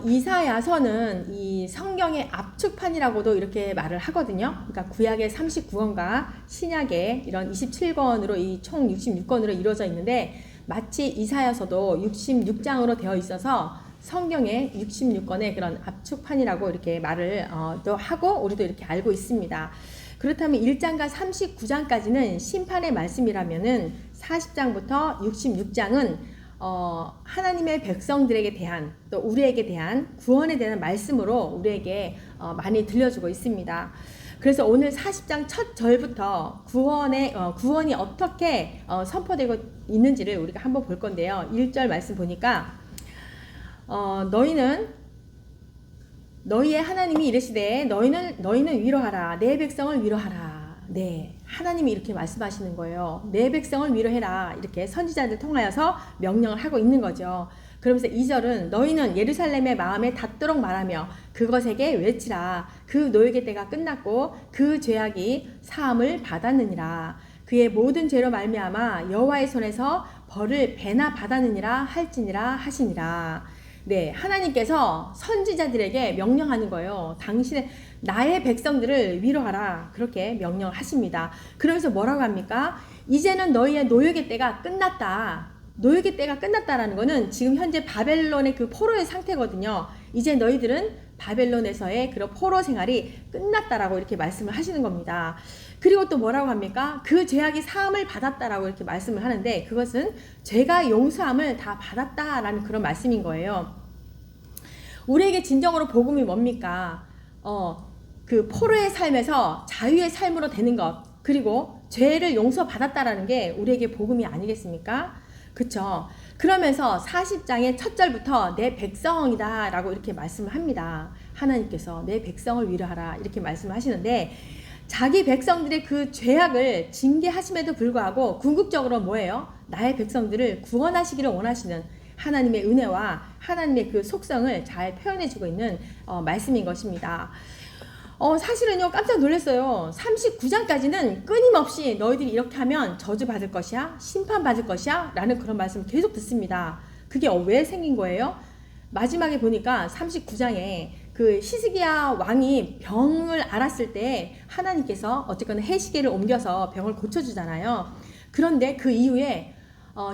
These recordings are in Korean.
이사야서는 이 성경의 압축판이라고도 이렇게 말을 하거든요. 그러니까 구약의 39권과 신약의 이런 27권으로 이 총 66권으로 이루어져 있는데 마치 이사야서도 66장으로 되어 있어서 성경의 66권의 그런 압축판이라고 이렇게 말을 또 하고 우리도 이렇게 알고 있습니다. 그렇다면 1장과 39장까지는 심판의 말씀이라면은 40장부터 66장은 하나님의 백성들에게 대한 또 우리에게 대한 구원에 대한 말씀으로 우리에게 많이 들려주고 있습니다. 그래서 오늘 40장 첫 절부터 구원이 어떻게 선포되고 있는지를 우리가 한번 볼 건데요. 1절 말씀 보니까 너희의 하나님이 이르시되 너희는 위로하라 내 백성을 위로하라. 네, 하나님이 이렇게 말씀하시는 거예요. 내 백성을 위로해라. 이렇게 선지자들 통하여서 명령을 하고 있는 거죠. 그러면서 2절은 너희는 예루살렘의 마음에 닿도록 말하며 그것에게 외치라. 그 노역의 때가 끝났고 그 죄악이 사함을 받았느니라. 그의 모든 죄로 말미암아 여호와의 손에서 벌을 배나 받았느니라 할지니라 하시니라. 네, 하나님께서 선지자들에게 명령하는 거예요. 나의 백성들을 위로하라. 그렇게 명령을 하십니다. 그러면서 뭐라고 합니까? 이제는 너희의 노역의 때가 끝났다. 노역의 때가 끝났다라는 거는 지금 현재 바벨론의 그 포로의 상태거든요. 이제 너희들은 바벨론에서의 그런 포로 생활이 끝났다라고 이렇게 말씀을 하시는 겁니다. 그리고 또 뭐라고 합니까? 그 죄악이 사함을 받았다라고 이렇게 말씀을 하는데 그것은 죄가 용서함을 다 받았다라는 그런 말씀인 거예요. 우리에게 진정으로 복음이 뭡니까? 그 포로의 삶에서 자유의 삶으로 되는 것, 그리고 죄를 용서받았다라는 게 우리에게 복음이 아니겠습니까? 그쵸? 그러면서 40장의 첫 절부터 내 백성이다 라고 이렇게 말씀을 합니다. 하나님께서 내 백성을 위로하라 이렇게 말씀을 하시는데 자기 백성들의 그 죄악을 징계하심에도 불구하고 궁극적으로 뭐예요? 나의 백성들을 구원하시기를 원하시는 하나님의 은혜와 하나님의 그 속성을 잘 표현해주고 있는 말씀인 것입니다. 사실은요 깜짝 놀랐어요. 39장까지는 끊임없이 너희들이 이렇게 하면 저주받을 것이야, 심판받을 것이야 라는 그런 말씀을 계속 듣습니다. 그게 왜 생긴 거예요? 마지막에 보니까 39장에 그 히스기야 왕이 병을 앓았을 때 하나님께서 어쨌거나 해시계를 옮겨서 병을 고쳐주잖아요. 그런데 그 이후에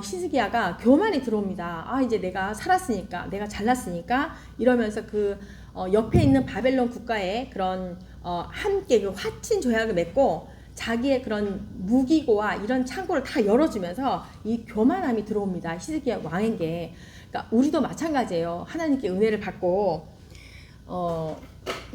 히스기야가 교만이 들어옵니다. 이제 내가 살았으니까, 내가 잘났으니까 이러면서 옆에 있는 바벨론 국가의 그런 함께 그 화친 조약을 맺고 자기의 그런 무기고와 이런 창고를 다 열어주면서 이 교만함이 들어옵니다. 히스기야 왕에게. 그러니까 우리도 마찬가지예요. 하나님께 은혜를 받고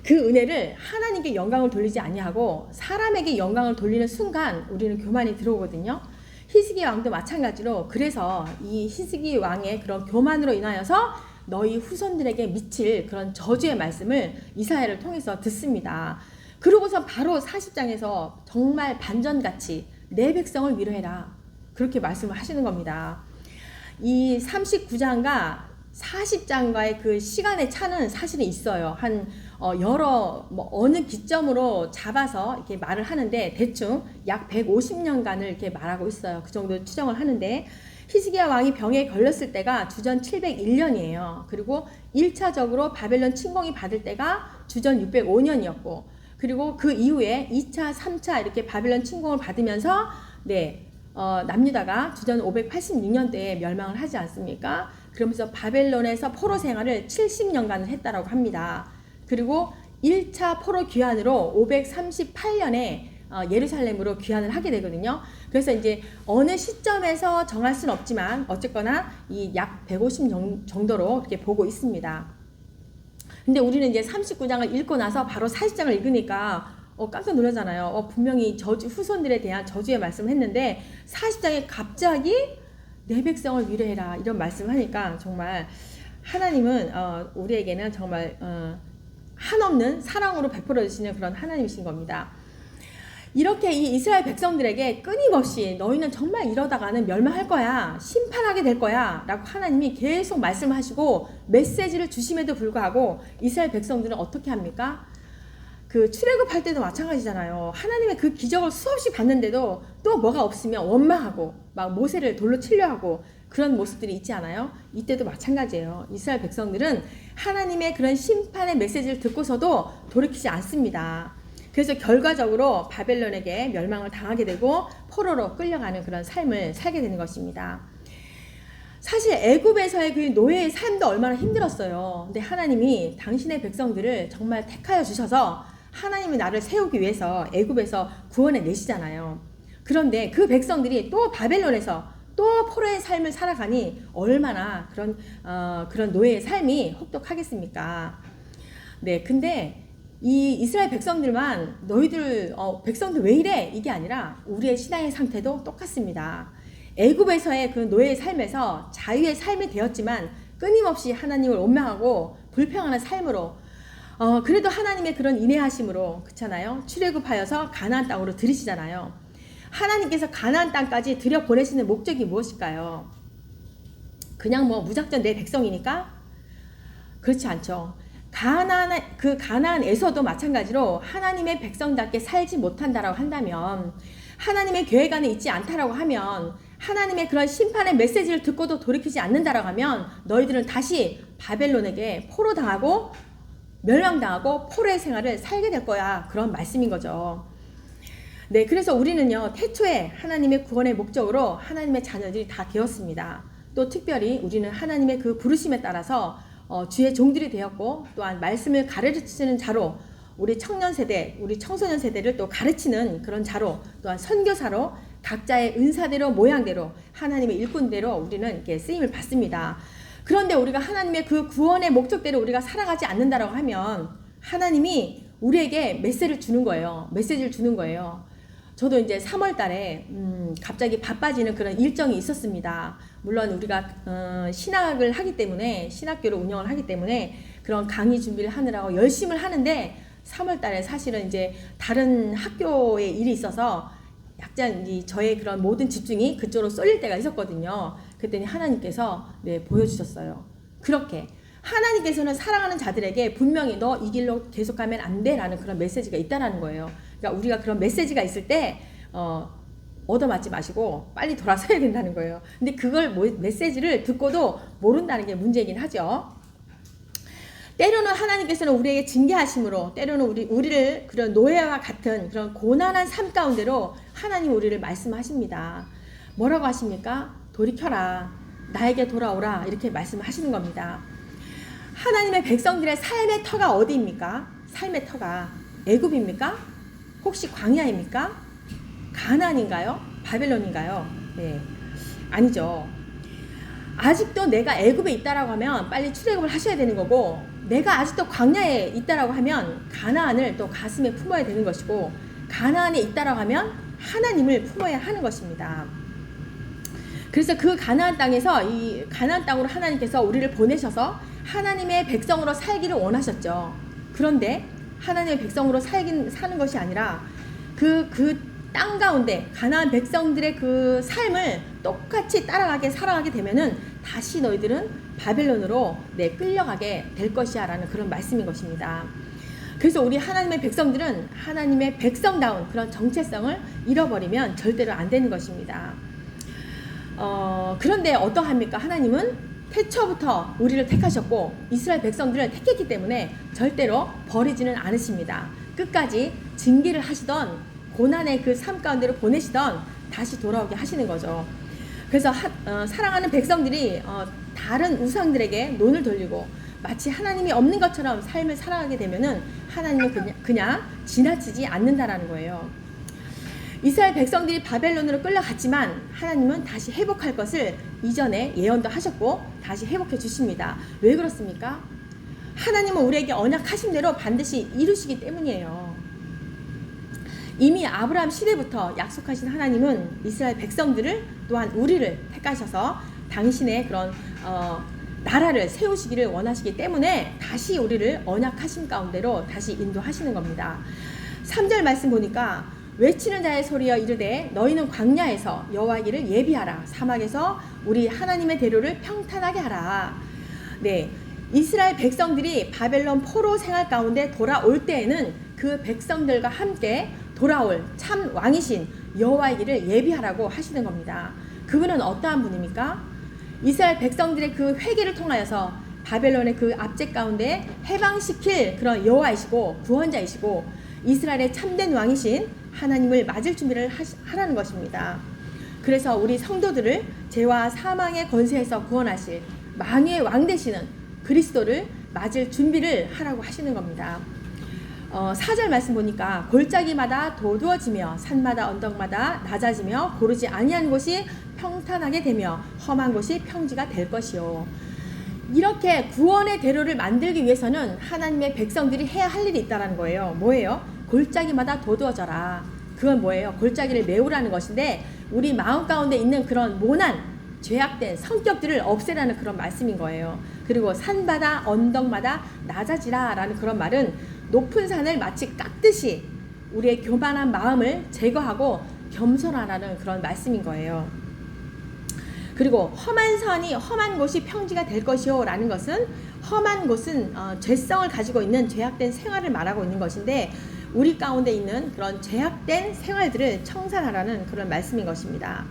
그 은혜를 하나님께 영광을 돌리지 아니하고 사람에게 영광을 돌리는 순간 우리는 교만이 들어오거든요. 히스기 왕도 마찬가지로 그래서 이 히스기 왕의 그런 교만으로 인하여서 너희 후손들에게 미칠 그런 저주의 말씀을 이사야를 통해서 듣습니다. 그러고서 바로 40장에서 정말 반전같이 내 백성을 위로해라 그렇게 말씀을 하시는 겁니다. 이 39장과 40장과의 그 시간의 차는 사실은 있어요. 어느 기점으로 잡아서 이렇게 말을 하는데 대충 약 150년간을 이렇게 말하고 있어요. 그 정도 추정을 하는데 히스기야 왕이 병에 걸렸을 때가 주전 701년이에요. 그리고 1차적으로 바벨론 침공이 받을 때가 주전 605년이었고 그리고 그 이후에 2차, 3차 이렇게 바벨론 침공을 받으면서 남유다가 주전 586년대에 멸망을 하지 않습니까? 그러면서 바벨론에서 포로 생활을 70년간을 했다라고 합니다. 그리고 1차 포로 귀환으로 538년에 예루살렘으로 귀환을 하게 되거든요. 그래서 이제 어느 시점에서 정할 수는 없지만 어쨌거나 이 약 150 정도로 이렇게 보고 있습니다. 근데 우리는 이제 39장을 읽고 나서 바로 40장을 읽으니까 깜짝 놀라잖아요. 분명히 후손들에 대한 저주의 말씀을 했는데 40장에 갑자기 내 백성을 위로해라 이런 말씀을 하니까 정말 하나님은 우리에게는 정말 한없는 사랑으로 베풀어 주시는 그런 하나님이신 겁니다. 이렇게 이 이스라엘 백성들에게 끊임없이 너희는 정말 이러다가는 멸망할 거야, 심판하게 될 거야 라고 하나님이 계속 말씀하시고 메시지를 주심에도 불구하고 이스라엘 백성들은 어떻게 합니까? 그 출애굽할 때도 마찬가지잖아요. 하나님의 그 기적을 수없이 봤는데도 또 뭐가 없으면 원망하고 막 모세를 돌로 치려 하고 그런 모습들이 있지 않아요? 이때도 마찬가지예요. 이스라엘 백성들은 하나님의 그런 심판의 메시지를 듣고서도 돌이키지 않습니다. 그래서 결과적으로 바벨론에게 멸망을 당하게 되고 포로로 끌려가는 그런 삶을 살게 되는 것입니다. 사실 애굽에서의 그 노예의 삶도 얼마나 힘들었어요. 근데 하나님이 당신의 백성들을 정말 택하여 주셔서 하나님이 나를 세우기 위해서 애굽에서 구원해 내시잖아요. 그런데 그 백성들이 또 바벨론에서 또 포로의 삶을 살아가니 얼마나 그런 노예의 삶이 혹독하겠습니까? 네, 근데 이 이스라엘 백성들만 백성들 왜 이래? 이게 아니라 우리의 신앙의 상태도 똑같습니다. 애굽에서의 그 노예의 삶에서 자유의 삶이 되었지만 끊임없이 하나님을 원망하고 불평하는 삶으로 그래도 하나님의 그런 인내하심으로 그렇잖아요. 출애굽하여서 가나안 땅으로 들이시잖아요. 하나님께서 가나안 땅까지 들여보내시는 목적이 무엇일까요? 그냥 뭐 무작정 내 백성이니까? 그렇지 않죠. 가나안에서도 마찬가지로 하나님의 백성답게 살지 못한다라고 한다면, 하나님의 계획 안에 있지 않다라고 하면, 하나님의 그런 심판의 메시지를 듣고도 돌이키지 않는다라고 하면 너희들은 다시 바벨론에게 포로당하고 멸망당하고 포로의 생활을 살게 될 거야. 그런 말씀인 거죠. 네, 그래서 우리는요, 태초에 하나님의 구원의 목적으로 하나님의 자녀들이 다 되었습니다. 또 특별히 우리는 하나님의 그 부르심에 따라서 주의 종들이 되었고, 또한 말씀을 가르치는 자로, 우리 청년 세대, 우리 청소년 세대를 또 가르치는 그런 자로, 또한 선교사로 각자의 은사대로 모양대로 하나님의 일꾼대로 우리는 이렇게 쓰임을 받습니다. 그런데 우리가 하나님의 그 구원의 목적대로 우리가 살아가지 않는다라고 하면 하나님이 우리에게 메시지를 주는 거예요. 저도 이제 3월 달에 갑자기 바빠지는 그런 일정이 있었습니다. 물론 우리가 신학을 하기 때문에, 신학교를 운영을 하기 때문에 그런 강의 준비를 하느라고 열심을 하는데 3월 달에 사실은 이제 다른 학교에 일이 있어서 약간 저의 그런 모든 집중이 그쪽으로 쏠릴 때가 있었거든요. 그랬더니 하나님께서 보여주셨어요. 그렇게 하나님께서는 사랑하는 자들에게 분명히 너 이 길로 계속 가면 안 돼라는 그런 메시지가 있다라는 거예요. 그러니까 우리가 그런 메시지가 있을 때 얻어맞지 마시고 빨리 돌아서야 된다는 거예요. 근데 그걸 메시지를 듣고도 모른다는 게 문제이긴 하죠. 때로는 하나님께서는 우리에게 징계하심으로, 때로는 우리를 그런 노예와 같은 그런 고난한 삶 가운데로 하나님 우리를 말씀하십니다. 뭐라고 하십니까? 돌이켜라, 나에게 돌아오라, 이렇게 말씀하시는 겁니다. 하나님의 백성들의 삶의 터가 어디입니까? 삶의 터가 애굽입니까? 혹시 광야입니까? 가나안인가요? 바벨론인가요? 네, 아니죠. 아직도 내가 애굽에 있다라고 하면 빨리 출애굽을 하셔야 되는 거고, 내가 아직도 광야에 있다라고 하면 가나안을 또 가슴에 품어야 되는 것이고, 가나안에 있다라고 하면 하나님을 품어야 하는 것입니다. 그래서 그 가나안 땅에서, 이 가나안 땅으로 하나님께서 우리를 보내셔서 하나님의 백성으로 살기를 원하셨죠. 그런데 하나님의 백성으로 사는 것이 아니라 그 땅 가운데 가나안 백성들의 그 삶을 똑같이 따라가게 살아가게 되면은 다시 너희들은 바벨론으로 끌려가게 될 것이야 라는 그런 말씀인 것입니다. 그래서 우리 하나님의 백성들은 하나님의 백성다운 그런 정체성을 잃어버리면 절대로 안 되는 것입니다. 그런데 어떠합니까? 하나님은 태초부터 우리를 택하셨고 이스라엘 백성들을 택했기 때문에 절대로 버리지는 않으십니다. 끝까지 징계를 하시던, 고난의 그 삶 가운데로 보내시던 다시 돌아오게 하시는 거죠. 그래서 사랑하는 백성들이 다른 우상들에게 눈을 돌리고 마치 하나님이 없는 것처럼 삶을 살아가게 되면은 하나님은 그냥 지나치지 않는다라는 거예요. 이스라엘 백성들이 바벨론으로 끌려갔지만 하나님은 다시 회복할 것을 이전에 예언도 하셨고 다시 회복해 주십니다. 왜 그렇습니까? 하나님은 우리에게 언약하신 대로 반드시 이루시기 때문이에요. 이미 아브라함 시대부터 약속하신 하나님은 이스라엘 백성들을, 또한 우리를 택하셔서 당신의 그런 나라를 세우시기를 원하시기 때문에 다시 우리를 언약하신 가운데로 다시 인도하시는 겁니다. 3절 말씀 보니까 외치는 자의 소리여 이르되 너희는 광야에서 여호와의 길을 예비하라, 사막에서 우리 하나님의 대로를 평탄하게 하라. 네, 이스라엘 백성들이 바벨론 포로 생활 가운데 돌아올 때에는 그 백성들과 함께 돌아올 참 왕이신 여호와의 길을 예비하라고 하시는 겁니다. 그분은 어떠한 분입니까? 이스라엘 백성들의 그 회개를 통하여서 바벨론의 그 압제 가운데 해방시킬 그런 여호와이시고 구원자이시고 이스라엘의 참된 왕이신 하나님을 맞을 준비를 하라는 것입니다. 그래서 우리 성도들을 죄와 사망의 권세에서 구원하실 만유의 왕 되시는 그리스도를 맞을 준비를 하라고 하시는 겁니다. 4절 말씀 보니까 골짜기마다 도두어지며 산마다 언덕마다 낮아지며 고르지 아니한 곳이 평탄하게 되며 험한 곳이 평지가 될 것이요. 이렇게 구원의 대로를 만들기 위해서는 하나님의 백성들이 해야 할 일이 있다는 거예요. 뭐예요? 골짜기마다 도두어져라. 그건 뭐예요? 골짜기를 메우라는 것인데 우리 마음 가운데 있는 그런 모난, 죄악된 성격들을 없애라는 그런 말씀인 거예요. 그리고 산마다 언덕마다 낮아지라 라는 그런 말은 높은 산을 마치 깎듯이 우리의 교만한 마음을 제거하고 겸손하라는 그런 말씀인 거예요. 그리고 험한 곳이 평지가 될 것이요 라는 것은 험한 곳은 죄성을 가지고 있는 죄악된 생활을 말하고 있는 것인데 우리 가운데 있는 그런 죄악된 생활들을 청산하라는 그런 말씀인 것입니다.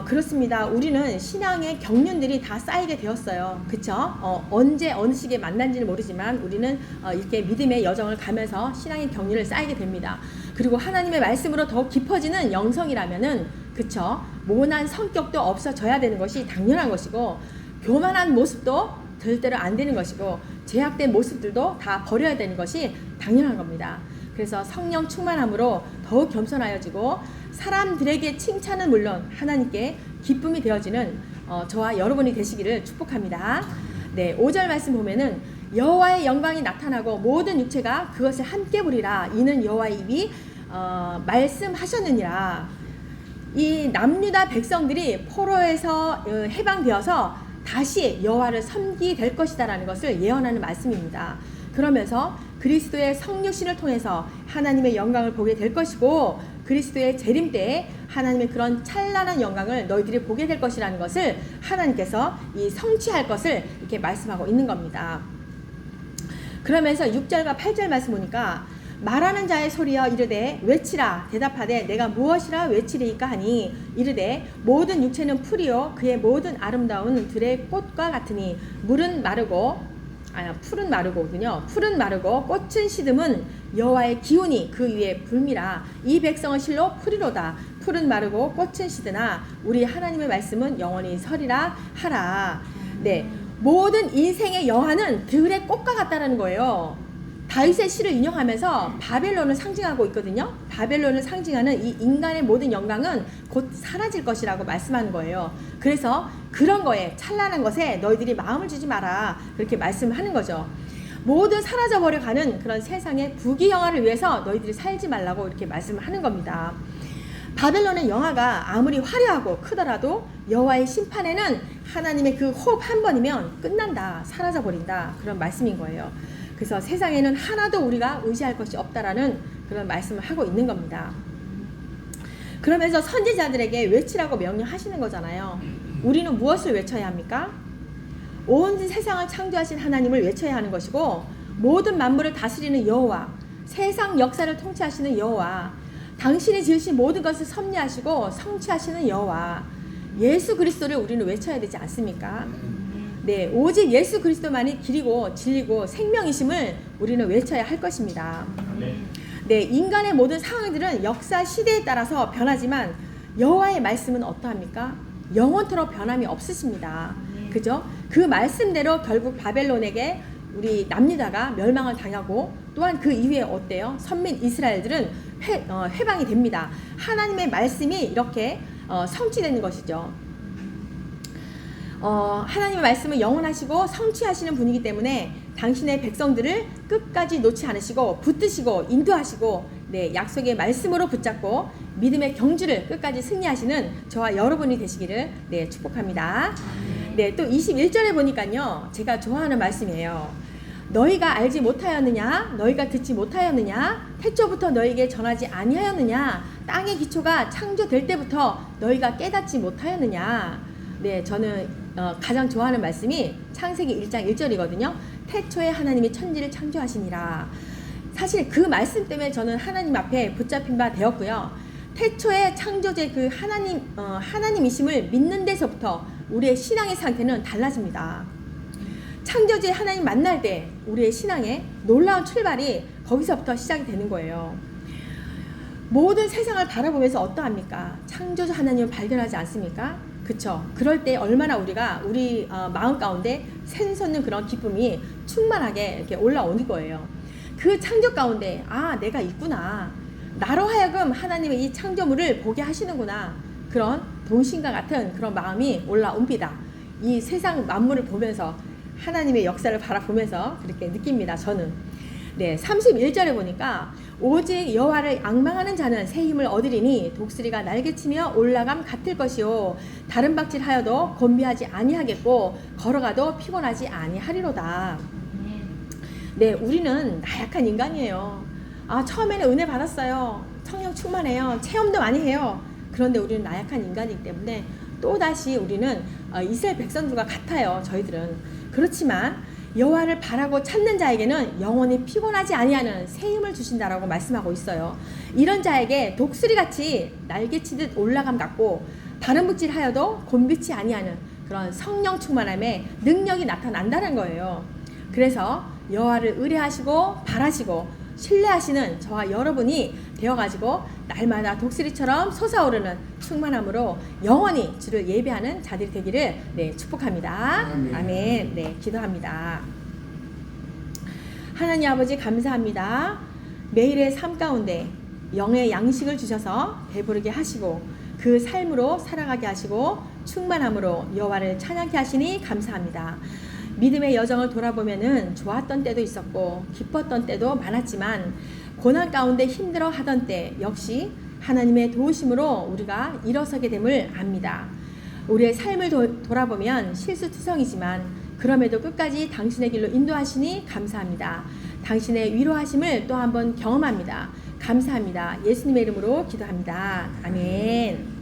그렇습니다. 우리는 신앙의 경륜들이 다 쌓이게 되었어요. 그쵸? 언제 어느 시기에 만난지는 모르지만 우리는 이렇게 믿음의 여정을 가면서 신앙의 경륜을 쌓이게 됩니다. 그리고 하나님의 말씀으로 더 깊어지는 영성이라면은 그쵸? 모난 성격도 없어져야 되는 것이 당연한 것이고 교만한 모습도 절대로 안 되는 것이고 죄악된 모습들도 다 버려야 되는 것이 당연한 겁니다. 그래서 성령 충만함으로 더욱 겸손하여지고 사람들에게 칭찬은 물론 하나님께 기쁨이 되어지는 저와 여러분이 되시기를 축복합니다. 네, 5절 말씀 보면은 여호와의 영광이 나타나고 모든 육체가 그것을 함께 보리라. 이는 여호와의 입이 말씀하셨느니라. 이 남유다 백성들이 포로에서 해방되어서 다시 여호와를 섬기게 될 것이다라는 것을 예언하는 말씀입니다. 그러면서 그리스도의 성육신을 통해서 하나님의 영광을 보게 될 것이고 그리스도의 재림 때에 하나님의 그런 찬란한 영광을 너희들이 보게 될 것이라는 것을 하나님께서 이 성취할 것을 이렇게 말씀하고 있는 겁니다. 그러면서 6절과 8절 말씀 보니까 말하는 자의 소리여 이르되 외치라 대답하되 내가 무엇이라 외치리이까 하니 이르되 모든 육체는 풀이요 그의 모든 아름다운 들의 꽃과 같으니 풀은 마르고군요. 풀은 마르고 꽃은 시듬은 여호와의 기운이 그 위에 불미라. 이 백성은 실로 풀이로다. 풀은 마르고 꽃은 시드나 우리 하나님의 말씀은 영원히 서리라 하라. 네, 모든 인생의 여하는 들의 꽃과 같다라는 거예요. 다윗의 시를 인용하면서 바벨론을 상징하고 있거든요. 바벨론을 상징하는 이 인간의 모든 영광은 곧 사라질 것이라고 말씀하는 거예요. 그래서 그런 거에 찬란한 것에 너희들이 마음을 주지 마라 그렇게 말씀하는 거죠. 모든 사라져버려 가는 그런 세상의 부귀영화를 위해서 너희들이 살지 말라고 이렇게 말씀을 하는 겁니다. 바벨론의 영화가 아무리 화려하고 크더라도 여호와의 심판에는 하나님의 그 호흡 한 번이면 끝난다, 사라져버린다 그런 말씀인 거예요. 그래서 세상에는 하나도 우리가 의지할 것이 없다라는 그런 말씀을 하고 있는 겁니다. 그러면서 선지자들에게 외치라고 명령하시는 거잖아요. 우리는 무엇을 외쳐야 합니까? 온 세상을 창조하신 하나님을 외쳐야 하는 것이고 모든 만물을 다스리는 여호와, 세상 역사를 통치하시는 여호와, 당신이 지으신 모든 것을 섭리하시고 성취하시는 여호와, 예수 그리스도를 우리는 외쳐야 되지 않습니까? 네, 오직 예수 그리스도만이 길이고 진리고 생명이심을 우리는 외쳐야 할 것입니다. 네, 인간의 모든 상황들은 역사 시대에 따라서 변하지만 여호와의 말씀은 어떠합니까? 영원토록 변함이 없으십니다. 그죠? 그 말씀대로 결국 바벨론에게 우리 남유다가 멸망을 당하고 또한 그 이후에 어때요? 선민 이스라엘들은 회방이 됩니다. 하나님의 말씀이 이렇게 성취되는 것이죠. 하나님의 말씀은 영원하시고 성취하시는 분이기 때문에 당신의 백성들을 끝까지 놓지 않으시고 붙드시고 인도하시고 네, 약속의 말씀으로 붙잡고 믿음의 경주를 끝까지 승리하시는 저와 여러분이 되시기를 네, 축복합니다. 네, 또 21절에 보니까요 제가 좋아하는 말씀이에요. 너희가 알지 못하였느냐? 너희가 듣지 못하였느냐? 태초부터 너희에게 전하지 아니하였느냐? 땅의 기초가 창조될 때부터 너희가 깨닫지 못하였느냐? 네, 저는 가장 좋아하는 말씀이 창세기 1장 1절이거든요. 태초에 하나님이 천지를 창조하시니라. 사실 그 말씀 때문에 저는 하나님 앞에 붙잡힌 바 되었고요. 태초에 창조주의 그 하나님이심을 믿는 데서부터 우리의 신앙의 상태는 달라집니다. 창조주의 하나님 만날 때 우리의 신앙의 놀라운 출발이 거기서부터 시작이 되는 거예요. 모든 세상을 바라보면서 어떠합니까? 창조주 하나님을 발견하지 않습니까? 그쵸? 그럴 때 얼마나 우리가 우리 마음 가운데 샘솟는 그런 기쁨이 충만하게 이렇게 올라오는 거예요. 그 창조 가운데 내가 있구나. 나로 하여금 하나님의 이 창조물을 보게 하시는구나. 그런 동심과 같은 그런 마음이 올라옵니다. 이 세상 만물을 보면서 하나님의 역사를 바라보면서 그렇게 느낍니다. 저는. 네, 31절에 보니까 오직 여호와를 앙망하는 자는 새 힘을 얻으리니 독수리가 날개치며 올라감 같을 것이요 다른 박질하여도 곤비하지 아니하겠고 걸어가도 피곤하지 아니하리로다. 네, 우리는 나약한 인간이에요. 처음에는 은혜 받았어요. 성령 충만해요. 체험도 많이 해요. 그런데 우리는 나약한 인간이기 때문에 또다시 우리는 이스라엘 백성들과 같아요. 저희들은. 그렇지만 여호와를 바라고 찾는 자에게는 영원히 피곤하지 아니하는 새 힘을 주신다라고 말씀하고 있어요. 이런 자에게 독수리같이 날개치듯 올라감 같고 다른 묵질하여도 곤비치 아니하는 그런 성령 충만함의 능력이 나타난다는 거예요. 그래서 여호와를 의뢰하시고 바라시고 신뢰하시는 저와 여러분이 되어가지고 날마다 독수리처럼 솟아오르는 충만함으로 영원히 주를 예배하는 자들이 되기를 축복합니다. 아멘. 네, 기도합니다. 하나님 아버지 감사합니다. 매일의 삶 가운데 영의 양식을 주셔서 배부르게 하시고 그 삶으로 살아가게 하시고 충만함으로 여호와를 찬양케 하시니 감사합니다. 믿음의 여정을 돌아보면은 좋았던 때도 있었고 기뻤던 때도 많았지만 고난 가운데 힘들어 하던 때 역시 하나님의 도우심으로 우리가 일어서게 됨을 압니다. 우리의 삶을 돌아보면 실수투성이지만 그럼에도 끝까지 당신의 길로 인도하시니 감사합니다. 당신의 위로하심을 또 한번 경험합니다. 감사합니다. 예수님의 이름으로 기도합니다. 아멘.